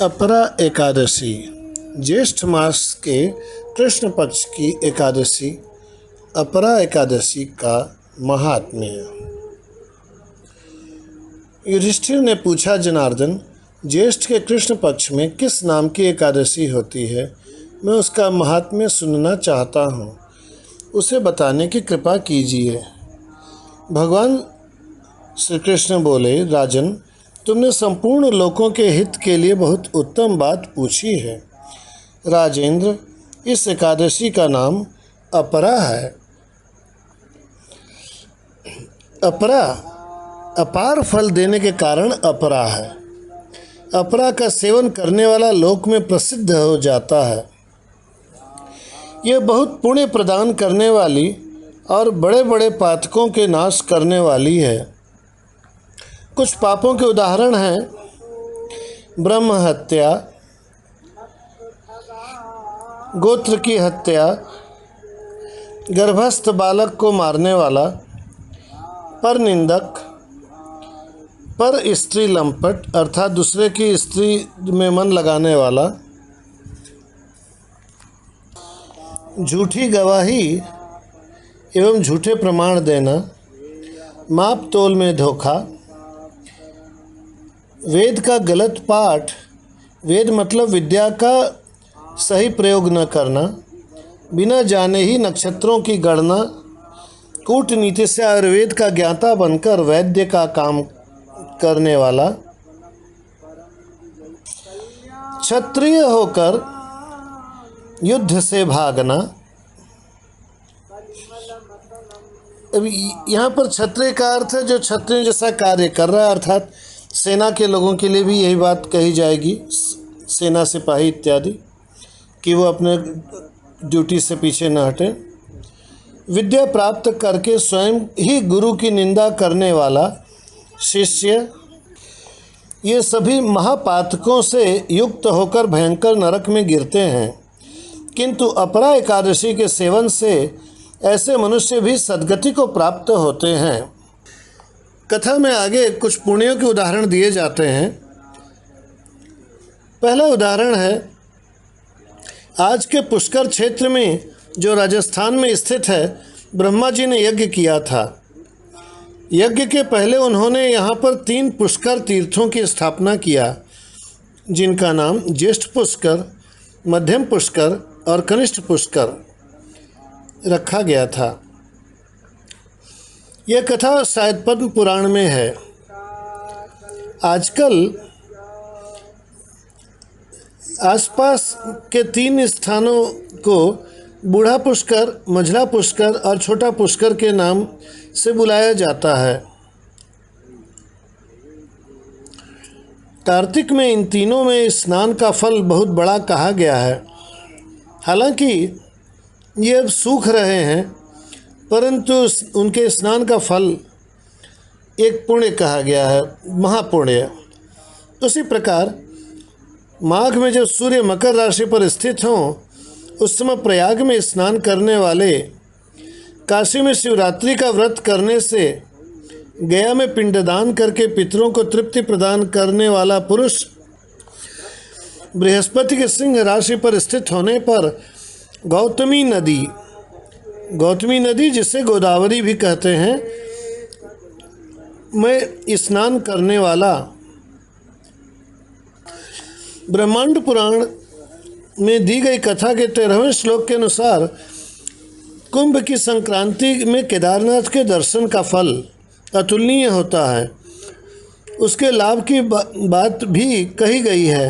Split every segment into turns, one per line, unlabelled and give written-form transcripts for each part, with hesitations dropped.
अपरा एकादशी ज्येष्ठ मास के कृष्ण पक्ष की एकादशी अपरा एकादशी का महात्म्य। युधिष्ठिर ने पूछा, जनार्दन, ज्येष्ठ के कृष्ण पक्ष में किस नाम की एकादशी होती है? मैं उसका महात्म्य सुनना चाहता हूँ, उसे बताने की कृपा कीजिए। भगवान श्री कृष्ण बोले, राजन, तुमने संपूर्ण लोकों के हित के लिए बहुत उत्तम बात पूछी है। राजेंद्र, इस एकादशी का नाम अपरा है। अपरा अपार फल देने के कारण अपरा है। अपरा का सेवन करने वाला लोक में प्रसिद्ध हो जाता है। यह बहुत पुण्य प्रदान करने वाली और बड़े बड़े पातकों के नाश करने वाली है। कुछ पापों के उदाहरण हैं ब्रह्म हत्या, गोत्र की हत्या, गर्भस्थ बालक को मारने वाला, पर निंदक, पर स्त्री लंपट अर्थात दूसरे की स्त्री में मन लगाने वाला, झूठी गवाही एवं झूठे प्रमाण देना, माप तोल में धोखा, वेद का गलत पाठ, वेद मतलब विद्या का सही प्रयोग न करना, बिना जाने ही नक्षत्रों की गणना, कूटनीति से आयुर्वेद का ज्ञाता बनकर वैद्य का काम करने वाला, क्षत्रिय होकर युद्ध से भागना। अब यहाँ पर क्षत्रिय का अर्थ है जो क्षत्रिय जैसा कार्य कर रहा है, अर्थात सेना के लोगों के लिए भी यही बात कही जाएगी, सेना सिपाही इत्यादि, कि वो अपने ड्यूटी से पीछे न हटें। विद्या प्राप्त करके स्वयं ही गुरु की निंदा करने वाला शिष्य, ये सभी महापातकों से युक्त होकर भयंकर नरक में गिरते हैं। किंतु अपरा एकादशी के सेवन से ऐसे मनुष्य भी सद्गति को प्राप्त होते हैं। कथा में आगे कुछ पुण्यों के उदाहरण दिए जाते हैं। पहला उदाहरण है, आज के पुष्कर क्षेत्र में जो राजस्थान में स्थित है, ब्रह्मा जी ने यज्ञ किया था। यज्ञ के पहले उन्होंने यहाँ पर 3 पुष्कर तीर्थों की स्थापना किया, जिनका नाम ज्येष्ठ पुष्कर, मध्यम पुष्कर और कनिष्ठ पुष्कर रखा गया था। यह कथा शायद पद्म पुराण में है। आजकल आसपास के 3 स्थानों को बूढ़ा पुष्कर, मझला पुष्कर और छोटा पुष्कर के नाम से बुलाया जाता है। कार्तिक में इन तीनों में स्नान का फल बहुत बड़ा कहा गया है। हालांकि ये अब सूख रहे हैं, परंतु उनके स्नान का फल एक पुण्य कहा गया है, महापुण्य। उसी प्रकार माघ में जब सूर्य मकर राशि पर स्थित हों, उस समय प्रयाग में स्नान करने वाले, काशी में शिवरात्रि का व्रत करने से, गया में पिंडदान करके पितरों को तृप्ति प्रदान करने वाला पुरुष, बृहस्पति के सिंह राशि पर स्थित होने पर गौतमी नदी जिसे गोदावरी भी कहते हैं, में स्नान करने वाला। ब्रह्मांड पुराण में दी गई कथा के 13वें श्लोक के अनुसार कुंभ की संक्रांति में केदारनाथ के दर्शन का फल अतुलनीय होता है। उसके लाभ की बात भी कही गई है,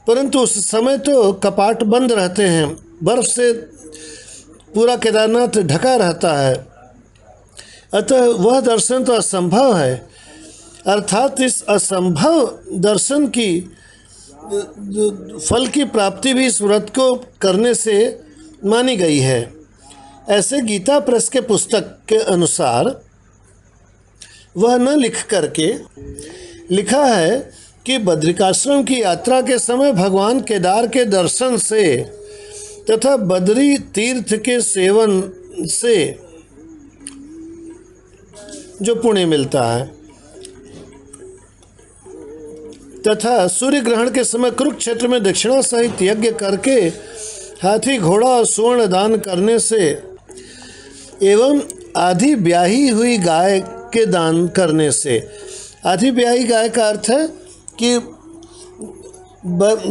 परंतु उस समय तो कपाट बंद रहते हैं, बर्फ से पूरा केदारनाथ ढका रहता है, अतः वह दर्शन तो असंभव है। अर्थात इस असंभव दर्शन की फल की प्राप्ति भी इस व्रत को करने से मानी गई है। ऐसे गीता प्रेस के पुस्तक के अनुसार वह न लिख करके लिखा है कि बद्रिकाश्रम की यात्रा के समय भगवान केदार के दर्शन से तथा बद्री तीर्थ के सेवन से जो पुण्य मिलता है, तथा सूर्य ग्रहण के समय कुरुक्षेत्र में दक्षिणा सहित यज्ञ करके हाथी घोड़ा और स्वर्ण दान करने से एवं आधी ब्याही हुई गाय के दान करने से। आधी ब्याही गाय का अर्थ है कि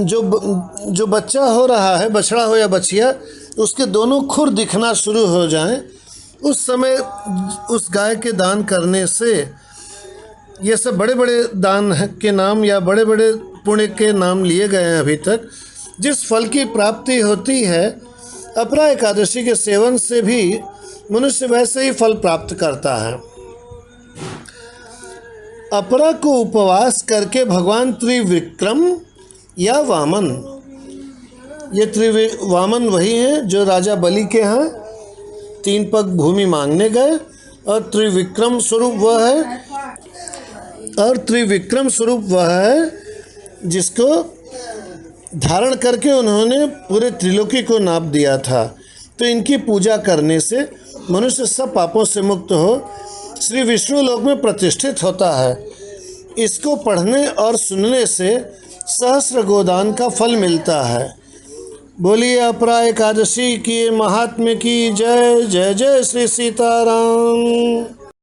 जो बच्चा हो रहा है, बछड़ा हो या बछिया, उसके दोनों खुर दिखना शुरू हो जाएं, उस समय उस गाय के दान करने से। ये सब बड़े बड़े दान के नाम या बड़े बड़े पुण्य के नाम लिए गए हैं अभी तक। जिस फल की प्राप्ति होती है अपरा एकादशी के सेवन से भी मनुष्य वैसे ही फल प्राप्त करता है। अपरा को उपवास करके भगवान त्रिविक्रम या वामन, ये वामन वही हैं जो राजा बलि के यहाँ 3 पग भूमि मांगने गए, और त्रिविक्रम स्वरूप वह है जिसको धारण करके उन्होंने पूरे त्रिलोकी को नाप दिया था। तो इनकी पूजा करने से मनुष्य सब पापों से मुक्त हो श्री विष्णु लोक में प्रतिष्ठित होता है। इसको पढ़ने और सुनने से सहस्र गोदान का फल मिलता है। बोलिए अपरा एकादशी की महात्म्य की जय। जय जय श्री सीताराम।